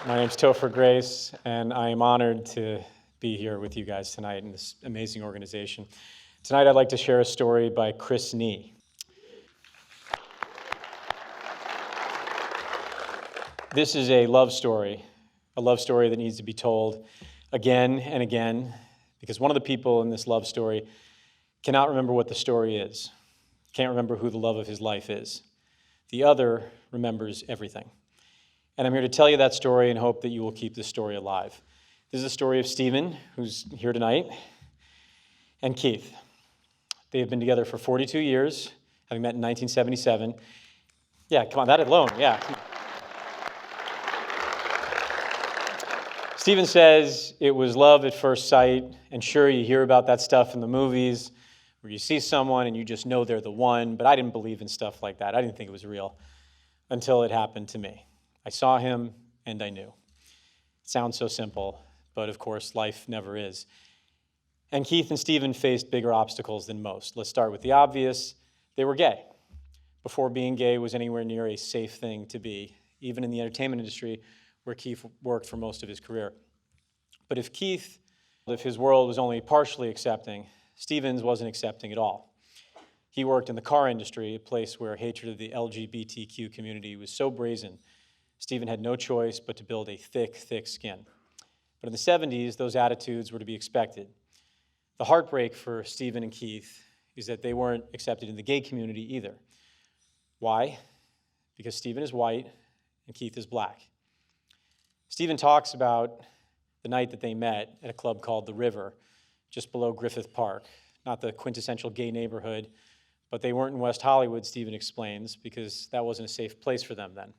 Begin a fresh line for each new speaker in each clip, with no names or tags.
My name's Topher Grace, and I am honored to be here with you guys tonight in this amazing organization. Tonight I'd like to share a story by Chris Nee. This is a love story that needs to be told again and again, because one of the people in this love story cannot remember what the story is, can't remember who the love of his life is. The other remembers everything. And I'm here to tell you that story and hope that you will keep this story alive. This is the story of Stephen, who's here tonight, and Keith. They have been together for 42 years, having met in 1977. Yeah, come on, that alone, yeah. Stephen says it was love at first sight, and sure, you hear about that stuff in the movies, where you see someone and you just know they're the one, but I didn't believe in stuff like that. I didn't think it was real until it happened to me. I saw him and I knew. It sounds so simple, but of course, life never is. And Keith and Stephen faced bigger obstacles than most. Let's start with the obvious. They were gay. Before being gay was anywhere near a safe thing to be, even in the entertainment industry where Keith worked for most of his career. But if his world was only partially accepting, Stephen's wasn't accepting at all. He worked in the car industry, a place where hatred of the LGBTQ community was so brazen, Stephen had no choice but to build a thick, thick skin. But in the 70s, those attitudes were to be expected. The heartbreak for Stephen and Keith is that they weren't accepted in the gay community either. Why? Because Stephen is white and Keith is black. Stephen talks about the night that they met at a club called The River, just below Griffith Park. Not the quintessential gay neighborhood, but they weren't in West Hollywood, Stephen explains, because that wasn't a safe place for them then.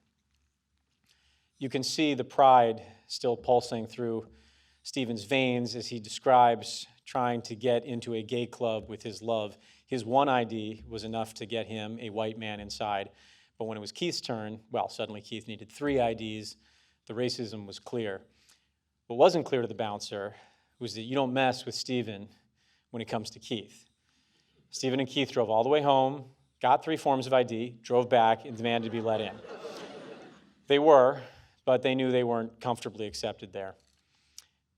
You can see the pride still pulsing through Stephen's veins as he describes trying to get into a gay club with his love. His one ID was enough to get him, a white man, inside. But when it was Keith's turn, well, suddenly Keith needed 3 IDs. The racism was clear. What wasn't clear to the bouncer was that you don't mess with Stephen when it comes to Keith. Stephen and Keith drove all the way home, got 3 forms of ID, drove back, and demanded to be let in. They were, but they knew they weren't comfortably accepted there.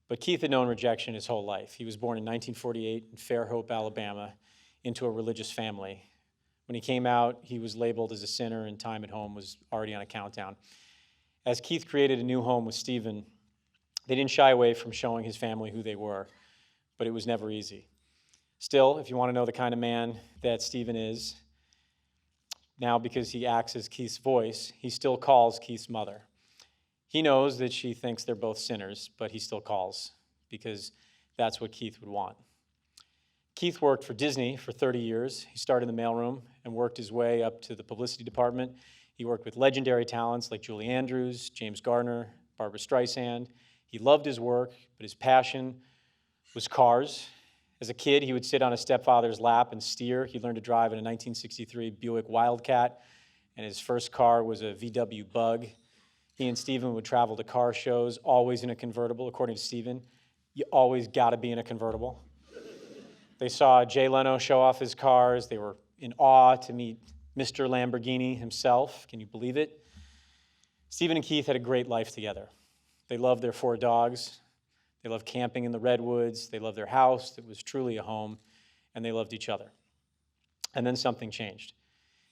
But Keith had known rejection his whole life. He was born in 1948 in Fairhope, Alabama, into a religious family. When he came out, he was labeled as a sinner, and time at home was already on a countdown. As Keith created a new home with Stephen, they didn't shy away from showing his family who they were, but it was never easy. Still, if you want to know the kind of man that Stephen is, now because he acts as Keith's voice, he still calls Keith's mother. He knows that she thinks they're both sinners, but he still calls because that's what Keith would want. Keith worked for Disney for 30 years. He started in the mailroom and worked his way up to the publicity department. He worked with legendary talents like Julie Andrews, James Garner, Barbra Streisand. He loved his work, but his passion was cars. As a kid, he would sit on his stepfather's lap and steer. He learned to drive in a 1963 Buick Wildcat, and his first car was a VW Bug. He and Stephen would travel to car shows, always in a convertible. According to Stephen, you always got to be in a convertible. They saw Jay Leno show off his cars. They were in awe to meet Mr. Lamborghini himself. Can you believe it? Stephen and Keith had a great life together. They loved their 4 dogs. They loved camping in the redwoods. They loved their house that was truly a home, and they loved each other. And then something changed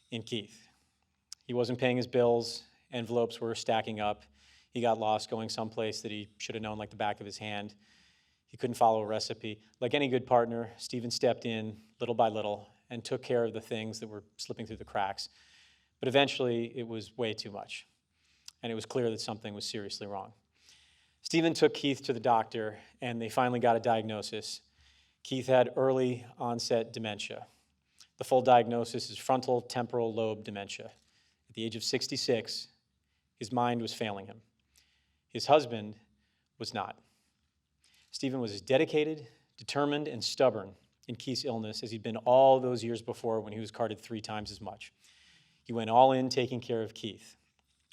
in Keith. He wasn't paying his bills. Envelopes were stacking up. He got lost going someplace that he should have known like the back of his hand. He couldn't follow a recipe. Like any good partner, Stephen stepped in little by little and took care of the things that were slipping through the cracks. But eventually, it was way too much, and it was clear that something was seriously wrong. Stephen took Keith to the doctor, and they finally got a diagnosis. Keith had early onset dementia. The full diagnosis is frontal temporal lobe dementia. At the age of 66, his mind was failing him. His husband was not. Stephen was as dedicated, determined, and stubborn in Keith's illness as he'd been all those years before when he was carded 3 times as much. He went all in taking care of Keith,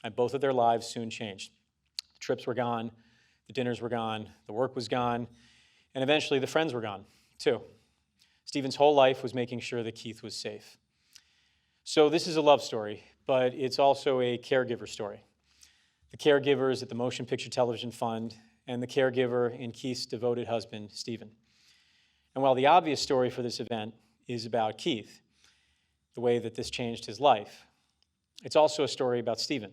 and both of their lives soon changed. The trips were gone, the dinners were gone, the work was gone, and eventually the friends were gone, too. Stephen's whole life was making sure that Keith was safe. So this is a love story, but it's also a caregiver story. the caregivers at the Motion Picture Television Fund, and the caregiver in Keith's devoted husband, Stephen. And while the obvious story for this event is about Keith, the way that this changed his life, it's also a story about Stephen.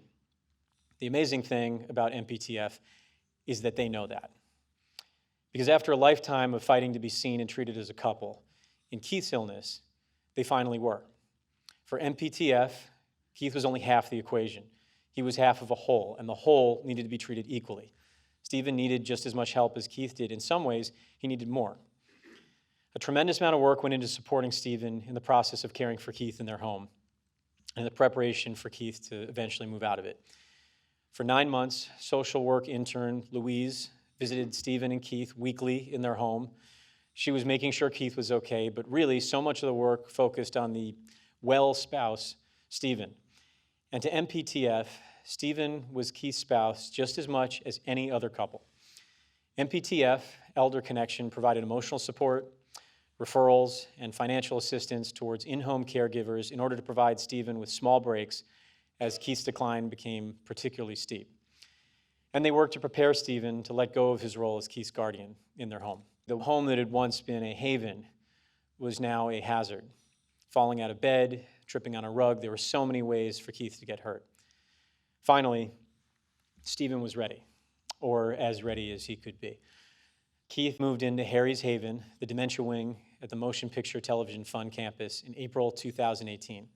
The amazing thing about MPTF is that they know that. Because after a lifetime of fighting to be seen and treated as a couple, in Keith's illness, they finally were. For MPTF, Keith was only half the equation. He was half of a whole, and the whole needed to be treated equally. Stephen needed just as much help as Keith did. In some ways, he needed more. A tremendous amount of work went into supporting Stephen in the process of caring for Keith in their home and the preparation for Keith to eventually move out of it. For 9 months, social work intern Louise visited Stephen and Keith weekly in their home. She was making sure Keith was okay, but really so much of the work focused on the well spouse, Stephen. And to MPTF, Stephen was Keith's spouse just as much as any other couple. MPTF, Elder Connection, provided emotional support, referrals, and financial assistance towards in-home caregivers in order to provide Stephen with small breaks as Keith's decline became particularly steep. And they worked to prepare Stephen to let go of his role as Keith's guardian in their home. The home that had once been a haven was now a hazard. Falling out of bed, tripping on a rug, there were so many ways for Keith to get hurt. Finally, Stephen was ready, or as ready as he could be. Keith moved into Harry's Haven, the dementia wing at the Motion Picture Television Fund campus in April 2018.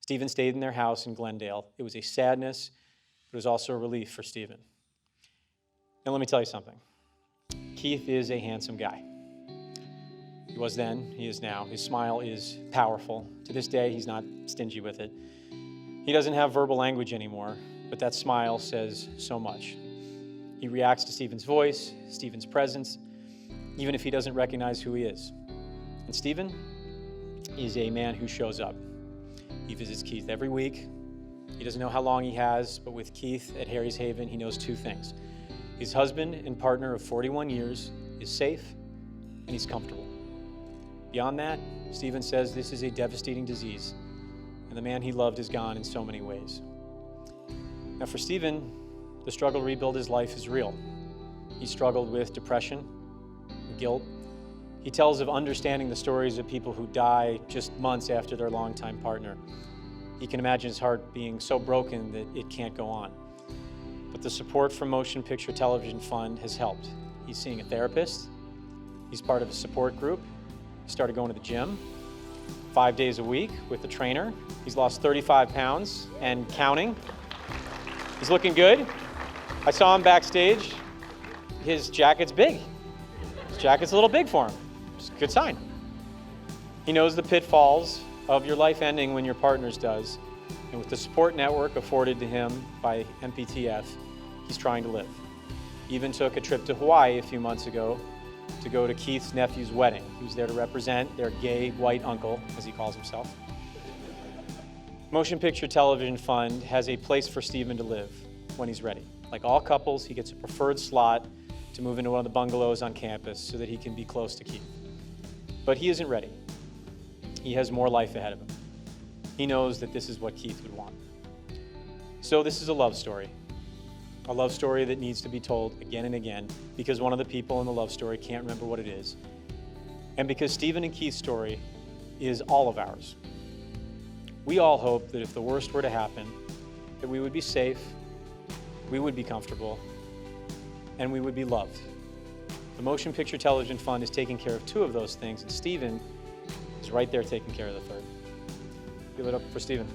Stephen stayed in their house in Glendale. It was a sadness, but it was also a relief for Stephen. And let me tell you something. Keith is a handsome guy. He was then, he is now. His smile is powerful. To this day, he's not stingy with it. He doesn't have verbal language anymore, but that smile says so much. He reacts to Stephen's voice, Stephen's presence, even if he doesn't recognize who he is. And Stephen is a man who shows up. He visits Keith every week. He doesn't know how long he has, but with Keith at Harry's Haven, he knows 2 things. His husband and partner of 41 years is safe, and he's comfortable. Beyond that, Stephen says this is a devastating disease, and the man he loved is gone in so many ways. Now for Stephen, the struggle to rebuild his life is real. He struggled with depression, guilt. He tells of understanding the stories of people who die just months after their longtime partner. He can imagine his heart being so broken that it can't go on. But the support from Motion Picture Television Fund has helped. He's seeing a therapist. He's part of a support group. He started going to the gym 5 days a week with a trainer. He's lost 35 pounds and counting. He's looking good. I saw him backstage. His jacket's big. His jacket's a little big for him. It's a good sign. He knows the pitfalls of your life ending when your partner's does. And with the support network afforded to him by MPTF, he's trying to live. He even took a trip to Hawaii a few months ago to go to Keith's nephew's wedding. He was there to represent their gay white uncle, as he calls himself. Motion Picture Television Fund has a place for Stephen to live when he's ready. Like all couples, he gets a preferred slot to move into one of the bungalows on campus so that he can be close to Keith. But he isn't ready. He has more life ahead of him. He knows that this is what Keith would want. So this is a love story that needs to be told again and again because one of the people in the love story can't remember what it is, and because Stephen and Keith's story is all of ours. We all hope that if the worst were to happen, that we would be safe, we would be comfortable, and we would be loved. The Motion Picture Television Fund is taking care of 2 of those things, and Stephen is right there taking care of the 3rd. Give it up for Stephen.